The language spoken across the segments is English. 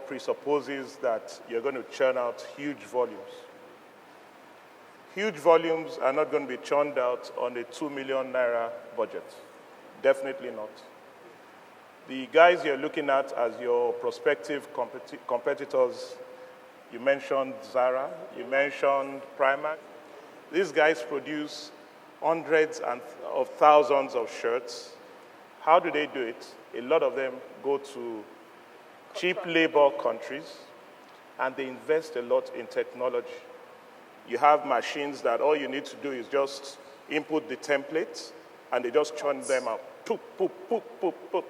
presupposes that you're going to churn out huge volumes. Huge volumes are not going to be churned out on a 2 million naira budget. Definitely not. The guys you're looking at as your prospective competitors, you mentioned Zara, you mentioned Primark. These guys produce hundreds of thousands of shirts. How do they do it? A lot of them go to cheap labor countries, and they invest a lot in technology. You have machines that all you need to do is just input the templates, and they just churn them out. Poop, poop, poop, poop, poop.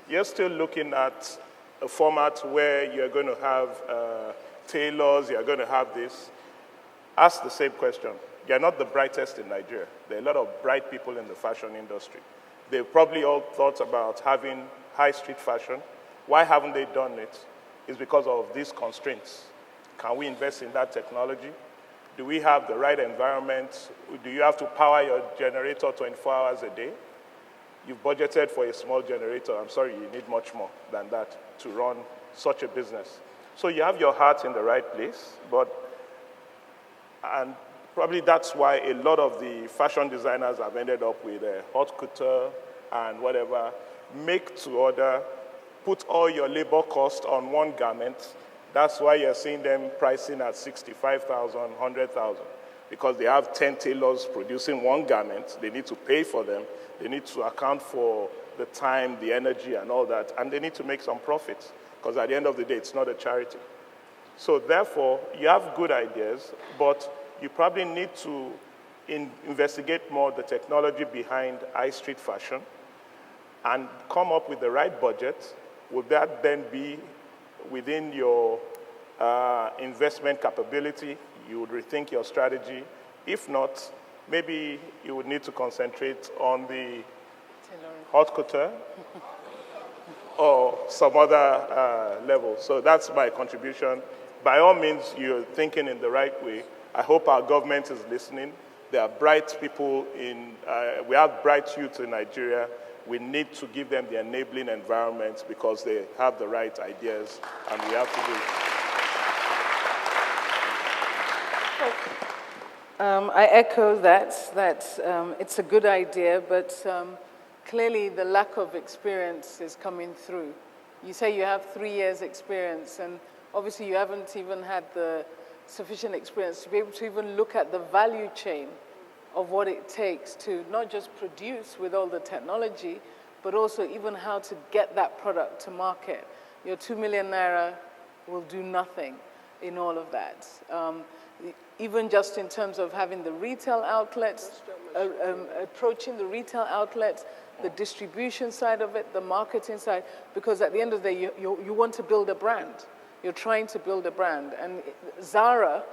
You're still looking at a format where you're going to have tailors, you're going to have this. Ask the same question. You're not the brightest in Nigeria. There are a lot of bright people in the fashion industry. They've probably all thought about having high street fashion. Why haven't they done it? It's because of these constraints. Can we invest in that technology? Do we have the right environment? Do you have to power your generator 24 hours a day? You've budgeted for a small generator. I'm sorry, you need much more than that to run such a business. So you have your heart in the right place, and probably that's why a lot of the fashion designers have ended up with a haute couture and whatever, make to order, put all your labor cost on one garment. That's why you're seeing them pricing at 65,000, 100,000, because they have 10 tailors producing one garment. They need to pay for them. They need to account for the time, the energy, and all that, and they need to make some profits, because at the end of the day, it's not a charity. So therefore, you have good ideas, but you probably need to investigate more the technology behind high street fashion and come up with the right budget. Would that then be within your investment capability? You would rethink your strategy. If not, maybe you would need to concentrate on the haute couture or some other level. So that's my contribution. By all means, you're thinking in the right way. I hope our government is listening. There are bright people we have bright youth in Nigeria. We need to give them the enabling environment because they have the right ideas, and we have to do it. I echo that it's a good idea, but clearly the lack of experience is coming through. You say you have 3 years experience, and obviously you haven't even had the sufficient experience to be able to even look at the value chain of what it takes to not just produce with all the technology, but also even how to get that product to market. Your 2 million naira will do nothing in all of that. Even just in terms of having the retail outlets, approaching the retail outlets, the distribution side of it, the marketing side, because at the end of the day, you want to build a brand. You're trying to build a brand. And Zara,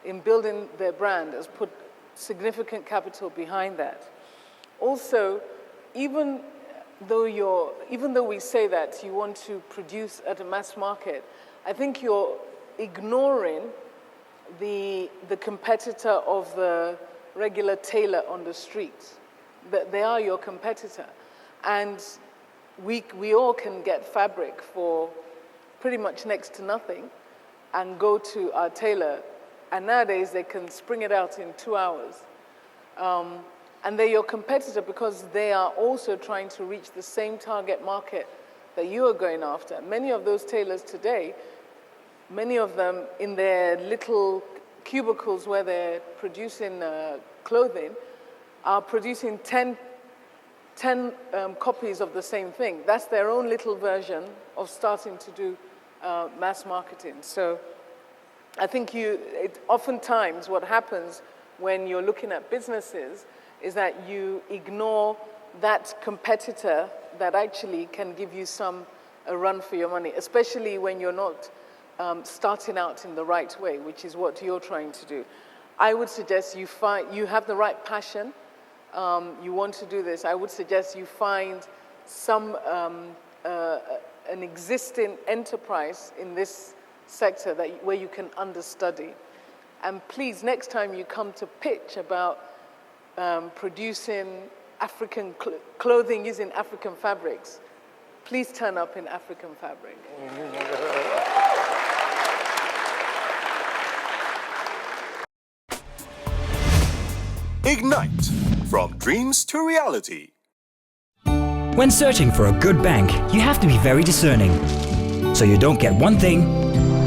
in building their brand, has put significant capital behind that. Also, even though we say that you want to produce at a mass market, I think you're ignoring the competitor of the regular tailor on the street. That they are your competitor. And we all can get fabric for pretty much next to nothing and go to our tailor, and nowadays they can spring it out in 2 hours. And they're your competitor because they are also trying to reach the same target market that you are going after. Many of those tailors today, many of them in their little cubicles where they're producing clothing, are producing 10 copies of the same thing. That's their own little version of starting to do mass marketing. So I think oftentimes what happens when you're looking at businesses is that you ignore that competitor that actually can give you a run for your money, especially when you're not starting out in the right way, which is what you're trying to do. I would suggest you have the right passion, you want to do this. I would suggest you find an existing enterprise in this sector where you can understudy. And please, next time you come to pitch about producing African clothing using African fabrics, please turn up in African fabric. Ignite, from dreams to reality. When searching for a good bank, you have to be very discerning, so you don't get one thing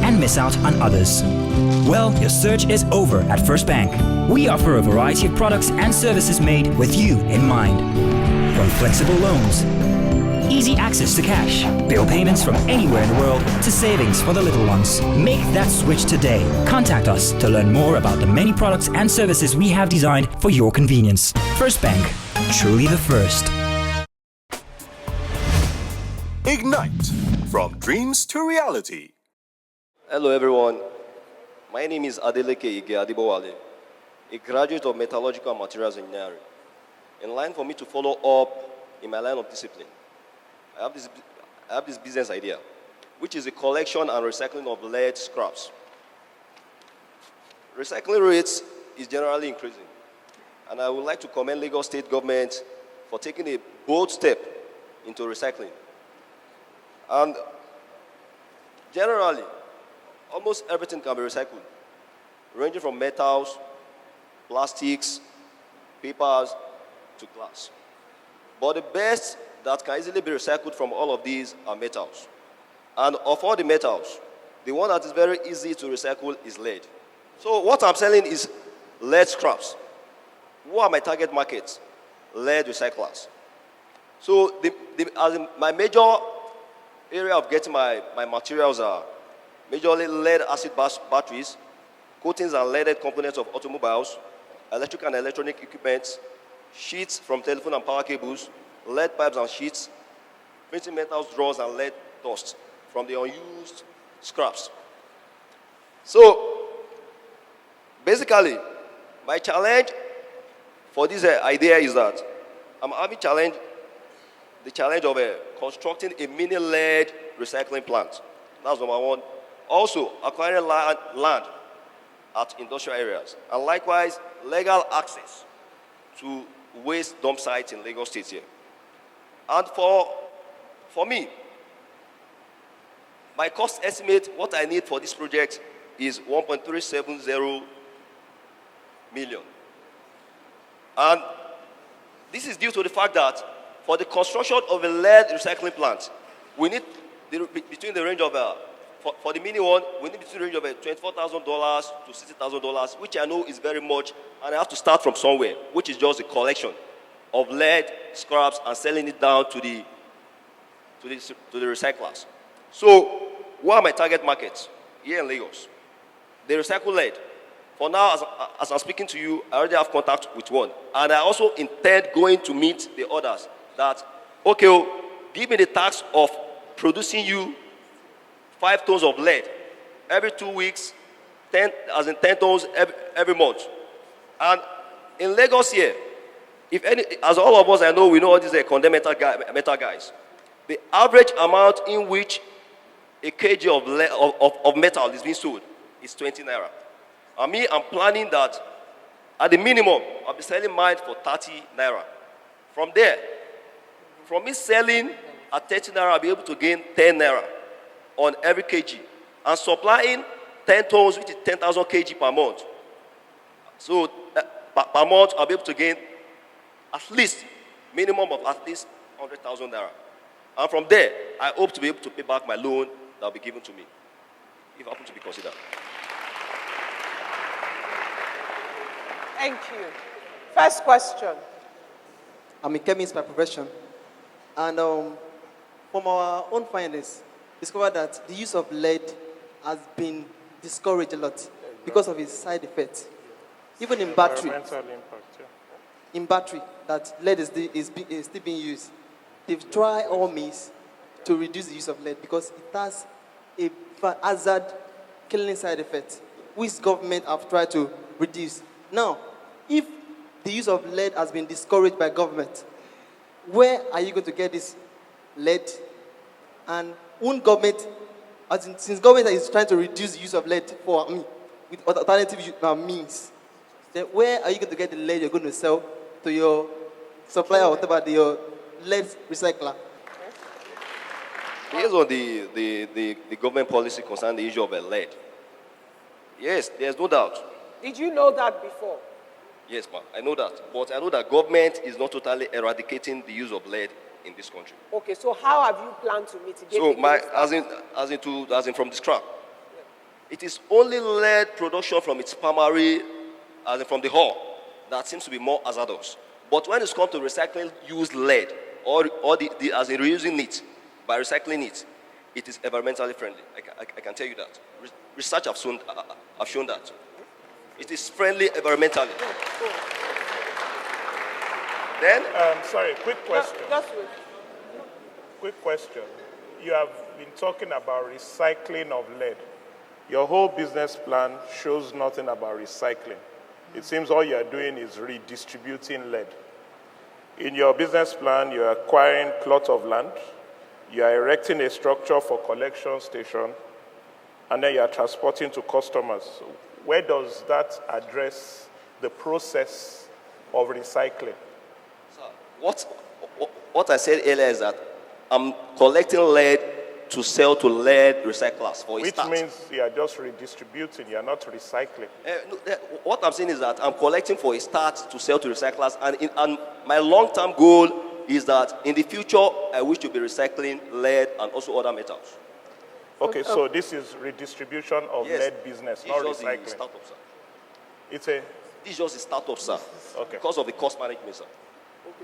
and miss out on others. Well, your search is over at First Bank. We offer a variety of products and services made with you in mind. From flexible loans, easy access to cash, bill payments from anywhere in the world, to savings for the little ones. Make that switch today. Contact us to learn more about the many products and services we have designed for your convenience. First Bank, truly the first. Ignite, from dreams to reality. Hello everyone, my name is Adeleke Ige Adibowale, a graduate of Metallurgical and Materials Engineering. In line for me to follow up in my line of discipline, I have this business idea, which is the collection and recycling of lead scraps. Recycling rates is generally increasing, and I would like to commend Lagos State government for taking a bold step into recycling. And generally, almost everything can be recycled, ranging from metals, plastics, papers, to glass. But the best that can easily be recycled from all of these are metals. And of all the metals, the one that is very easy to recycle is lead. So what I'm selling is lead scraps. Who are my target markets? Lead recyclers. So my major area of getting my materials are majorly lead acid batteries, coatings and leaded components of automobiles, electric and electronic equipment, sheets from telephone and power cables, lead pipes and sheets, printing metals drawers and lead dust from the unused scraps. So basically, my challenge for this idea is that I'm having the challenge of constructing a mini lead recycling plant. That's number one. Also, acquiring land at industrial areas. And likewise, legal access to waste dump sites in Lagos State here. And for me, my cost estimate, what I need for this project is 1.370 million. And this is due to the fact that for the construction of a lead recycling plant, we need between the range of, for the mini one, we need between the range of $24,000 to $60,000, which I know is very much, and I have to start from somewhere, which is just the collection of lead scraps and selling it down to the recyclers. So, what are my target markets here in Lagos? They recycle lead. For now, as I'm speaking to you, I already have contact with one. And I also intend going to meet the others that, okay, give me the task of producing you 5 tons of lead every 2 weeks, 10 tons every month. And in Lagos here, as all of us I know, we know all these condemned metal guys. The average amount in which a kg of metal is being sold is 20 naira. And me, I'm planning that at the minimum, I'll be selling mine for 30 naira. From there, from me selling at 30 naira, I'll be able to gain 10 naira on every kg. And supplying 10 tons, which is 10,000 kg per month. So per month, I'll be able to gain at least, minimum of at least 100,000 naira. And from there, I hope to be able to pay back my loan that will be given to me, if I happen to be considered. Thank you. First question. I'm a chemist by profession. And from our own findings, discovered that the use of lead has been discouraged a lot because of its side effects. Even in battery. Environmental impact, yeah. In battery, that lead is still being used. They've tried all means to reduce the use of lead because it has a hazard killing side effect, which government have tried to reduce. Now, if the use of lead has been discouraged by government, where are you going to get this lead? And won't government, since government is trying to reduce the use of lead with alternative means, then where are you going to get the lead you're going to sell to your supplier or whatever, your lead recycler? Based on the government policy concerning the issue of lead, yes, there's no doubt. Did you know that before? Yes, ma'am. I know that. But I know that government is not totally eradicating the use of lead in this country. Okay, so how have you planned to mitigate So against that? as in from the scrap. It is only lead production from its primary, as in from the ore, that seems to be more hazardous. But when it's come to recycling used lead, or as in reusing it, by recycling it, it is environmentally friendly. I can tell you that. Research have shown that. It is friendly environmentally. Then, Sorry, quick question. Just wait. Quick question. You have been talking about recycling of lead. Your whole business plan shows nothing about recycling. It seems all you're doing is redistributing lead. In your business plan, you're acquiring plot of land, you are erecting a structure for collection station, and then you are transporting to customers. Where does that address the process of recycling? what I said earlier is that I'm collecting lead to sell to lead recyclers for a Which start. means you are just redistributing, you are not recycling. What I'm saying is that I'm collecting for a start to sell to recyclers, and my long-term goal is that in the future, I wish to be recycling lead and also other metals. Okay, so this is redistribution of Yes. lead business, It's not just the recycling. startup, sir. It's a, This is just a startup, sir. Okay. Because of the cost management, sir.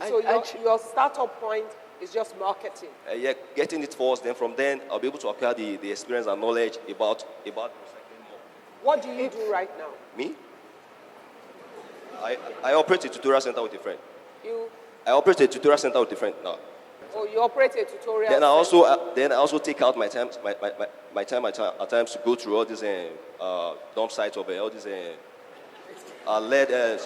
Okay, so your startup point is just marketing. Yeah, getting it first, then from then, I'll be able to acquire the experience and knowledge about recycling more. What do you do right now? Me? I operate a tutorial center with a friend. You Now. you operate a tutorial. Then I also take out my time at times to go through all these dump sites of all these lead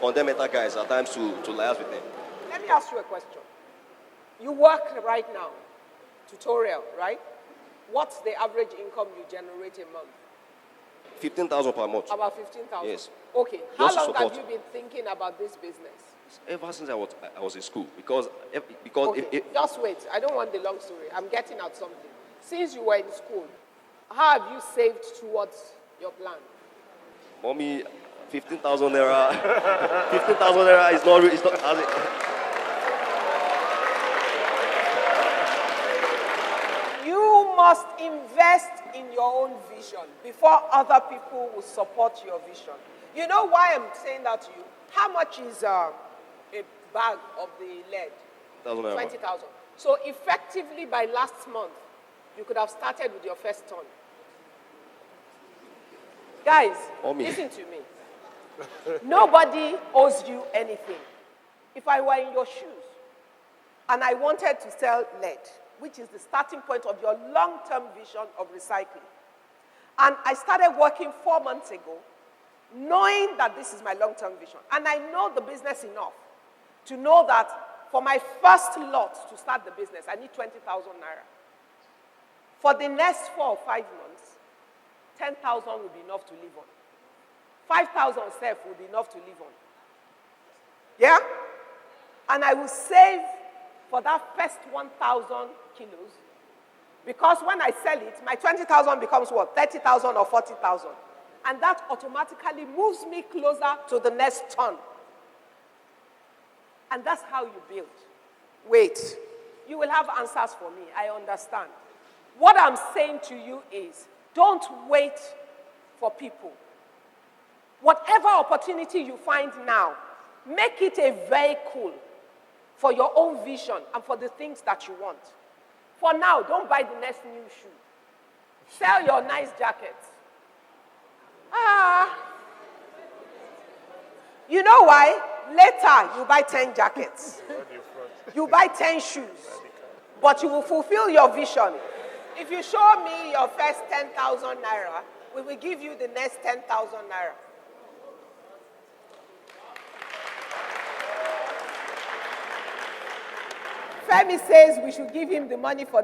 fundamental guys at times to liaise with them. Let me ask you a question. You work right now, tutorial, right? What's the average income you generate a month? 15,000 per month. About 15,000. Yes. Okay. How Just to long have support. you been thinking about this business? Ever since I was in school, because Okay, just wait. I don't want the long story. I'm getting at something. Since you were in school, how have you saved towards your plan? mommy, 15,000 naira. 15,000 naira is not. It's not. You must invest in your own vision before other people will support your vision. You know why I'm saying that to you? How much is a bag of the lead? 20,000. So effectively by last month, you could have started with your first ton. Guys, Mommy. listen to me. Nobody owes you anything. If I were in your shoes and I wanted to sell lead, which is the starting point of your long-term vision of recycling, and I started working 4 months ago, knowing that this is my long-term vision, and I know the business enough to know that for my first lot to start the business, I need 20,000 naira. For the next 4 or 5 months, 10,000 will be enough to live on. 5,000 self will be enough to live on. Yeah? And I will save for that first 1,000 kilos, because when I sell it, my 20,000 becomes what? 30,000 or 40,000. And that automatically moves me closer to the next ton. And that's how you build. Wait, you will have answers for me, I understand. What I'm saying to you is, don't wait for people. Whatever opportunity you find now, make it a vehicle for your own vision and for the things that you want. For now, don't buy the next new shoe. Sell your nice jacket. You know why? Later, you buy 10 jackets. You buy 10 shoes. But you will fulfill your vision. If you show me your first 10,000 naira, we will give you the next 10,000 naira. Femi says we should give him the money for the